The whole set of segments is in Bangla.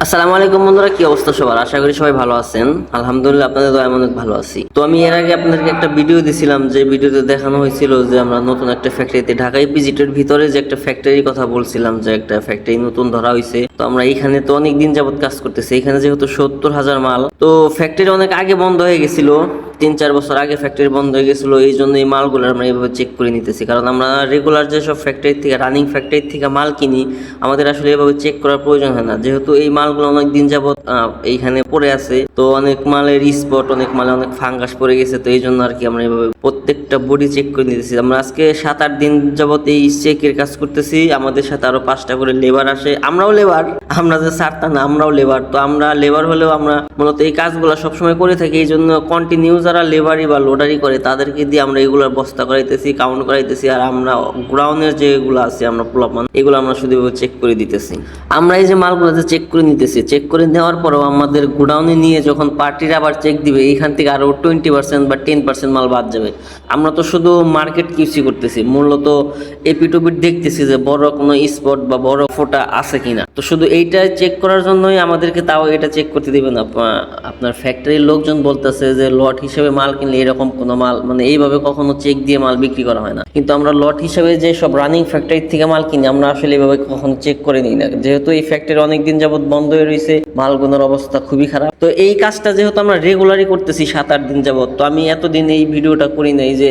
আসসালামু আলাইকুম বন্ধুরা, কি অবস্থা সবার? আশা করি সবাই ভালো আছেন। আলহামদুলিল্লাহ, আপনাদের দয়ায় অনেক ভালো আছি। তো আমি এর আগে আপনাদেরকে একটা ভিডিও দিছিলাম, যে ভিডিওতে দেখানো হয়েছিল যে আমরা নতুন একটা ফ্যাক্টরিতে, ঢাকা ইপিজেডের ভিতরে যে একটা ফ্যাক্টরির কথা বলছিলাম, যে একটা ফ্যাক্টরি নতুন ধরা হয়েছে। তো আমরা এখানে তো অনেক দিন যাবত কাজ করতেছি। এখানে যেহেতু 70,000 মাল, তো ফ্যাক্টরি অনেক আগে বন্ধ হয়ে গেছিল, 3-4 বছর আগে ফ্যাক্টরি বন্ধ হয়ে গেছিল। এই জন্য এই মালগুলো আমরা এইভাবে চেক করে নিতেছি, কারণ আমরা রেগুলার যেসব ফ্যাক্টরি থেকে, রানিং ফ্যাক্টরি থেকে মাল কিনি, আমাদের আসলে এভাবে চেক করার প্রয়োজন হয় না, যেহেতু এই মালগুলো অনেক দিন যাবত এইখানে পড়ে আছে। তো অনেক মালের স্পট, অনেক মালে অনেক ফাঙ্গাস পড়ে গেছে। তো এই জন্য আর কি আমরা এইভাবে প্রত্যেকটা বডি চেক করে নিতেছি। আমরা আজকে 7-8 দিন যাবত এই চেকের কাজ করতেছি। আমাদের সাথে আরো 5টা করে লেবার আসে। আমরাও লেবার, আমরা যে স্যার তা না, আমরাও লেবার। তো আমরা লেবার হলেও আমরা মূলত এই কাজগুলো সবসময় করে থাকি। এই জন্য কন্টিনিউ যারা লেবারি বা লোডারি করে তাদেরকে দিয়ে আমরা এগুলোর বস্তা করাইতেছি, কাউন্ট করাইতেছি। আর আমরা গ্রাউন্ডের যেগুলো আছে, আমরা পোলাপান, এগুলো আমরা শুধু চেক করে দিতেছি। আমরা এই যে মালগুলো যে চেক করে নিতেছি, চেক করে নেওয়ার পরেও আমাদের গোডাউনে নিয়ে যখন পার্টির আবার চেক দিবে, এইখান থেকে আরো 20% বা 10% মাল বাদ যাবে। আমরা তো শুধু মার্কেট কিউসি করতেছি, মূলত এপিটুপিট দেখতেছি যে বড় কোনো স্পট বা বড় ফোটা আছে কিনা। তো শুধু এইটা চেক করার জন্যই আমাদেরকে তাও এটা চেক করতে দিবেন। আপনার ফ্যাক্টরির লোকজন বলতেছে যে লট হিসেবে মাল কিনলে এরকম কোনো মাল, মানে এইভাবে কখনো চেক দিয়ে মাল বিক্রি করা হয় না। কিন্তু আমরা লট হিসেবে যে সব রানিং ফ্যাক্টরি থেকে মাল কিনি, আমরা আসলে এইভাবে কখনো চেক করে নিই না, যেহেতু এই ফ্যাক্টরি অনেকদিন যাবত বন্ধ হয়ে রয়েছে, মালগুলোর অবস্থা খুবই খারাপ। তো এই কাজটা যেহেতু আমরা রেগুলারই করতেছি 7-8 দিন যাবত, তো আমি এতদিন এই ভিডিওটা করি নাই যে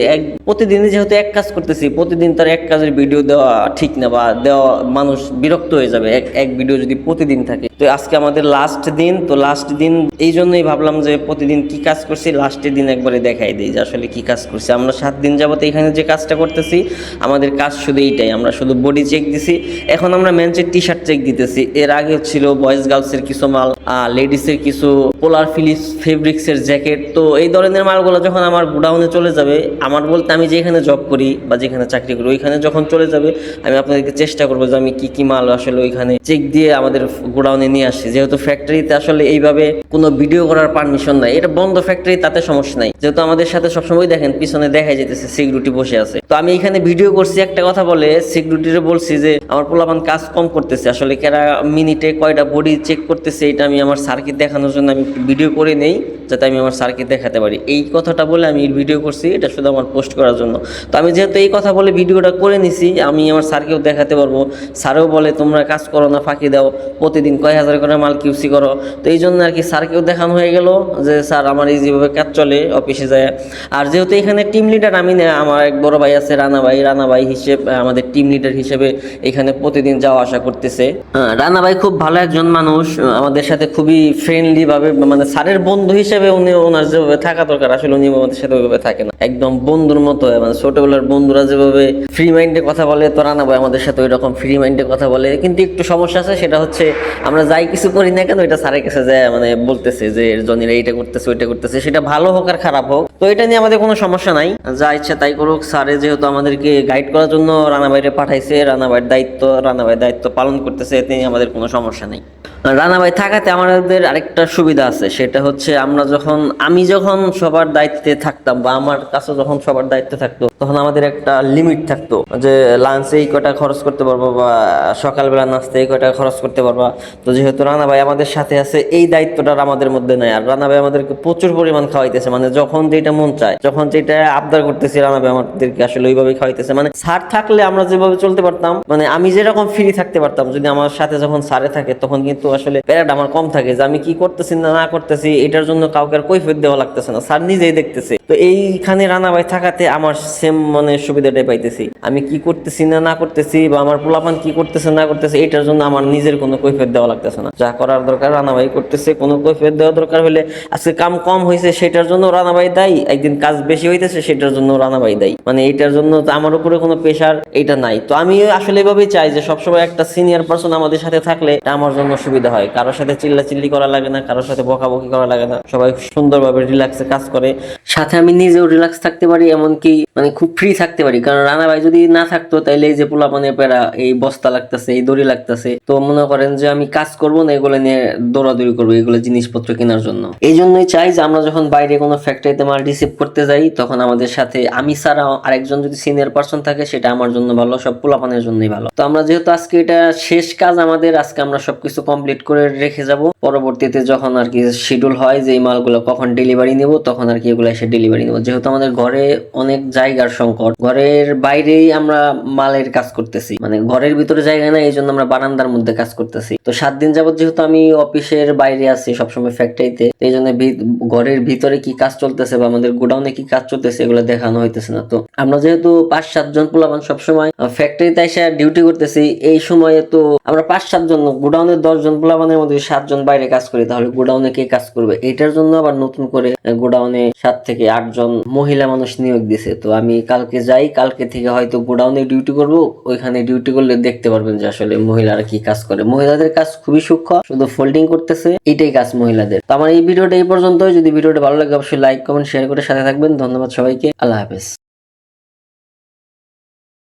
প্রতিদিনই যেহেতু এক কাজ করতেছি, প্রতিদিন তার এক কাজের ভিডিও দেওয়া ঠিক না, বা দেওয়া মানুষ বিরক্ত হয়ে যাবে এক ভিডিও যদি প্রতিদিন থাকে। তো আজকে আমাদের লাস্ট দিন, তো লাস্ট দিন এই জন্যই ভাবলাম যে প্রতিদিন কি কাজ করছি লাস্টের দিন একবারে দেখাই দিই যে আসলে কি কাজ করছি। আমরা 7 দিন যাবত এখানে যে কাজটা করতেছি, আমাদের কাজ শুধু এইটাই। আমরা শুধু বডি চেক দিছি, এখন আমরা মেন্সের টি শার্ট চেক দিতেছি। এর আগে ছিল বয়েজ গার্লসের কিছু মাল, লেডিসের কিছু পোলার ফিলিপস ফেব্রিক্সের জ্যাকেট। তো এই ধরনের মালগুলো যখন আমার গোডাউনে চলে যাবে, আমার বলতে আমি যেখানে জব করি বা যেখানে চাকরি করি, ওইখানে যখন চলে যাবে, আমি আপনাদেরকে চেষ্টা করবো যে আমি কি কি মাল আসলে ওইখানে চেক দিয়ে আমাদের গোডাউনে নিয়ে আসছি। যেহেতু ফ্যাক্টরিতে আসলে এইভাবে কোনো ভিডিও করার পারমিশন নাই, এটা বন্ধ ফ্যাক্টরি, তাতে সমস্যা নাই। যেহেতু আমাদের সাথে সবসময় দেখেন পিছনে দেখা যেতেছে সিকিউরিটি বসে আছে, তো আমি এখানে ভিডিও করছি। একটা কথা বলে সিকিউরিটিরে বলছি যে আমার পোলাপান কাজ কম করতেছে, আসলে কেরা মিনিটে কয়টা বডি চেক করতেছে, এটা আমি আমার স্যারকে দেখানোর জন্য আমি ভিডিও করে নেই, যাতে আমি আমার স্যারকে দেখাতে পারি। এই কথাটা বলে আমি ভিডিও করছি, এটা শুধু আমার পোস্ট করার জন্য। তো আমি যেহেতু এই কথা বলে ভিডিওটা করে নিছি, আমি আমার স্যারকেও দেখাতে পারবো। স্যারও বলে তোমরা কাজ করো না, ফাঁকি দাও, প্রতিদিন কয় হাজার করে মাল কিউসি করো। তো এই জন্য আর কি স্যারকেও দেখানো হয়ে গেল যে স্যার আমার এই যেভাবে কাজ চলে অফিসে যায়। আর যেহেতু এখানে টিম লিডার আমি না, আমার এক বড় ভাই আছে রানা ভাই, রানা ভাই হিসেবে আমাদের টিম লিডার হিসেবে এখানে প্রতিদিন যাওয়া আসা করতেছে। রানা ভাই খুব ভালো একজন মানুষ, আমাদের সাথে খুবই ফ্রেন্ডলি ভাবে, মানে স্যারের বন্ধু হিসেবে উনি, ওনার যেভাবে থাকা দরকার আসলে উনি আমাদের সাথে ওইভাবে থাকে না, একদম বন্ধুর মতো। মানে ছোটবেলার বন্ধুরা যেভাবে ফ্রি মাইন্ডে কথা বলে, তো রানা ভাই আমাদের সাথে ওই রকম ফ্রি মাইন্ডে কথা বলে। কিন্তু একটু সমস্যা আছে, সেটা হচ্ছে আমরা যাই কিছু করি না কেন, এটা স্যারের কাছে যায় মানে বলতেছে যে জনিরা এইটা করতেছে ওইটা করতেছে, সেটা ভালো হোক আর খারাপ হোক, তো এটা নিয়ে আমাদের কোনো সমস্যা নাই, যা ইচ্ছা তাই করুক। স্যারে যেহেতু আমাদেরকে গাইড করার জন্য রানা ভাইরে পাঠাইছে, রানা ভাইয়ের দায়িত্ব, রানা ভাই দায়িত্ব পালন করতেছে, এতে নিয়ে আমাদের কোনো সমস্যা নেই। রানা ভাই থাকাতে আমাদের আরেকটা সুবিধা আছে, সেটা হচ্ছে আমি যখন সবার দায়িত্বে থাকতাম, বা আমার কাছে যখন সবার দায়িত্বে থাকতো, তখন আমাদের একটা লিমিট থাকতো যে লাঞ্চে এই কটা খরচ করতে পারবো, বা সকালবেলা নাস্তে এই কটা খরচ করতে পারবা। তো যেহেতু রানা ভাই আমাদের সাথে আছে, এই দায়িত্বটা আমাদের মধ্যে নেই। আর রানা ভাই আমাদেরকে প্রচুর পরিমাণ খাওয়াইতেছে, মানে যখন যেটা মন চায়, যখন যেটা আবদার করতেছি, রানা ভাই আমাদেরকে আসলে ওইভাবে খাওয়াইতেছে। মানে স্যার থাকলে আমরা যেভাবে চলতে পারতাম, মানে আমি যেরকম ফ্রি থাকতে পারতাম, যদি আমার সাথে যখন স্যারে থাকে, তখন কিন্তু আসলে প্যারাটা আমার কম থাকে, যে আমি কি করতেছি না করতেছি এটার জন্য কাউকে আর কৈফিয়ত দেওয়া লাগতেছে না, স্যার নিজেই দেখতেছে। তো এইখানে রানা ভাই থাকাতে আমার সেম মানে সুবিধাটাই পাইতেছি, আমি কি করতেছি না করতেছি, বা আমার পোলাপান কি করতেছে না করতেছে, এটার জন্য আমার নিজের কোনো কৈফিয়ত দেওয়া লাগতেছে না। যা করার দরকার রানা ভাই করতেছে, কোনো কৈফিয়ত দেওয়া দরকার হলে আজকে কাম কম হয়েছে সেটার জন্য রানা ভাই দায়ী, একদিন কাজ বেশি হইতেছে সেটার জন্য রানা ভাই দায়ী, মানে এইটার জন্য আমার উপরে কোনো প্রেশার এটা নাই। তো আমি আসলে এভাবেই চাই যে সবসময় একটা সিনিয়র পার্সন আমাদের সাথে থাকলে এটা আমার জন্য সুবিধা হয়, কারোর সাথে চিল্লাচিল্লি করা লাগে না, কারোর সাথে বকাবকি করা লাগে না, সবাই সুন্দরভাবে রিল্যাক্সে কাজ করে, সাথে আমি নিজেও রিল্যাক্স থাকতে পারি, এমনকি মানে খুব ফ্রি থাকতে পারি। কারণ রানা ভাই যদি না থাকতো, তাইলে এই যে পোলাপানের পেরা, এই বস্তা লাগতেছে, এই দড়ি লাগতেছে, তো মনে করেন যে আমি কাজ করবো না, এগুলো নিয়ে দৌড়াদৌড়ি করবো এগুলো জিনিসপত্র কেনার জন্য। এই জন্যই চাই যে আমরা যখন বাইরে কোনো ফ্যাক্টরিতে মাল রিসিভ করতে যাই তখন আমাদের সাথে আমি ছাড়া আরেকজন যদি সিনিয়র পার্সন থাকে সেটা আমার জন্য ভালো, সব পোলাপানের জন্যই ভালো। তো আমরা যেহেতু আজকে এটা শেষ কাজ আমাদের, আজকে আমরা সবকিছু কমপ্লিট করে রেখে যাব, পরবর্তীতে যখন আর কি শিডিউল হয় যে এই মালগুলো কখন ডেলিভারি নেব তখন আর কি এগুলো এসে ডেলিভারি নেব। যেহেতু আমাদের ঘরে অনেক জায়গার সংকট, ঘরের বাইরেই আমরা মালের কাজ করতেছি, মানে ঘরের ভিতরে জায়গা নাই, এই জন্য আমরা বারান্দার মধ্যে কাজ করতেছি। তো 7 দিন যাবত যেহেতু আমি অফিসের বাইরে আছি সবসময় ফ্যাক্টরিতে, এই জন্য ঘরের ভিতরে কি কাজ চলতেছে বা আমাদের গোডাউনে কি কাজ চলতেছে এগুলো দেখানো হইতেছে না। তো আমরা যেহেতু 5-7 জন পোলাপান সবসময় ফ্যাক্টরিতে এসে ডিউটি করতেছি, এই সময়ে তো আমরা 5-7 জন, গোডাউনের 10 জন পোলাপানের মধ্যে 7 জন বাইরে কাজ করি, তাহলে গোডাউনে কে কাজ করবে? এটার জন্য আবার নতুন করে গোডাউনে 7 থেকে 8 জন মহিলা মানুষ নিয়োগ দিছে। তো আমি কালকে যাই, কালকে থেকে হয়তো গোডাউনে ডিউটি করব, ওইখানে ডিউটি করলে দেখতে পারবেন যে আসলে মহিলারা কি কাজ করে। মহিলাদের কাজ খুবই সূক্ষ্ম, শুধু ফোল্ডিং করতেছে, এইটাই কাজ মহিলাদের। তো আমার এই ভিডিওটা এই পর্যন্ত। যদি ভিডিওটা ভালো লাগে অবশ্যই লাইক কমেন্ট শেয়ার করে সাথে থাকবেন। ধন্যবাদ সবাইকে, আল্লাহ হাফেজ।